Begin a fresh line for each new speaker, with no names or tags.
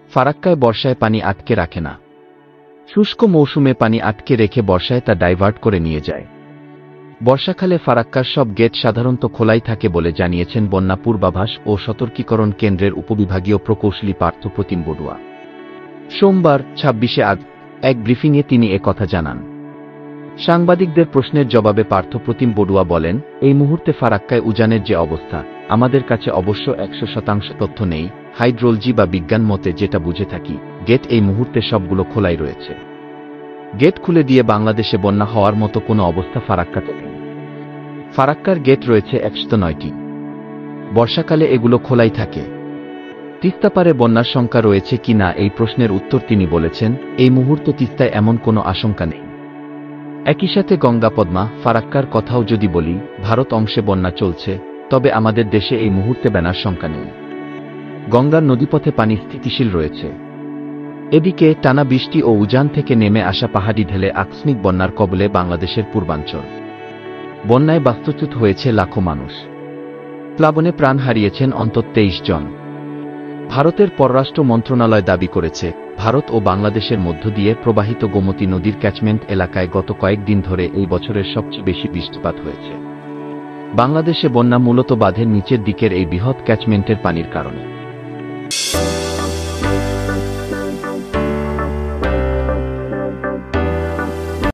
ফারাক্কায় বর্ষায় পানি আটকে রাখে না। শুষ্ক মৌসুমে পানি আটকে রেখে বর্ষায় তা ডাইভার্ট করে নিয়ে যায়। বর্ষাকালে ফারাক্কার সব গেট সাধারণত খোলাই থাকে বলে জানিয়েছেন বন্যা পূর্বাভাস ও সতর্কীকরণ কেন্দ্রের উপবিভাগীয় প্রকৌশলী পার্থ প্রতিম বড়ুয়া। সোমবার ২৬শে আগস্ট এক ব্রিফিংয়ে তিনি কথা জানান। সাংবাদিকদের প্রশ্নের জবাবে পার্থ প্রতিম বড়ুয়া বলেন, এই মুহূর্তে ফারাক্কায় উজানের যে অবস্থা, আমাদের কাছে অবশ্য ১০০% তথ্য নেই। হাইড্রোলজি বা বিজ্ঞান মতে যেটা বুঝে থাকি, গেট এই মুহূর্তে সবগুলো খোলাই রয়েছে। গেট খুলে দিয়ে বাংলাদেশে বন্যা হওয়ার মতো কোনো অবস্থা ফারাক্কাতে নেই। ফারাক্কার গেট রয়েছে ১০৯টি। বর্ষাকালে এগুলো খোলাই থাকে। তিস্তাপারে বন্যার শঙ্কা রয়েছে কি না এই প্রশ্নের উত্তর তিনি বলেছেন, এই মুহূর্তে তিস্তায় এমন কোনো আশঙ্কা নেই। একই সাথে গঙ্গা পদ্মা ফারাক্কার কথাও যদি বলি, ভারত অংশে বন্যা চলছে, তবে আমাদের দেশে এই মুহূর্তে বন্যার শঙ্কা নেই। গঙ্গার নদীপথে পানি স্থিতিশীল রয়েছে। এদিকে টানা বৃষ্টি ও উজান থেকে নেমে আসা পাহাড়ি ঢেলে আকস্মিক বন্যার কবলে বাংলাদেশের পূর্বাঞ্চল। বন্যায় বাস্তুচ্যুত হয়েছে লাখো মানুষ। প্লাবনে প্রাণ হারিয়েছেন অন্তত ২৩ জন। ভারতের পররাষ্ট্র মন্ত্রণালয় দাবি করেছে, ভারত ও বাংলাদেশের মধ্য দিয়ে প্রবাহিত গোমতী নদীর ক্যাচমেন্ট এলাকায় গত কয়েকদিন ধরে এই বছরের সবচেয়ে বেশি বৃষ্টিপাত হয়েছে। বাংলাদেশে বন্যা মূলত বাঁধের নিচের দিকের এই বৃহৎ ক্যাচমেন্টের পানির কারণে।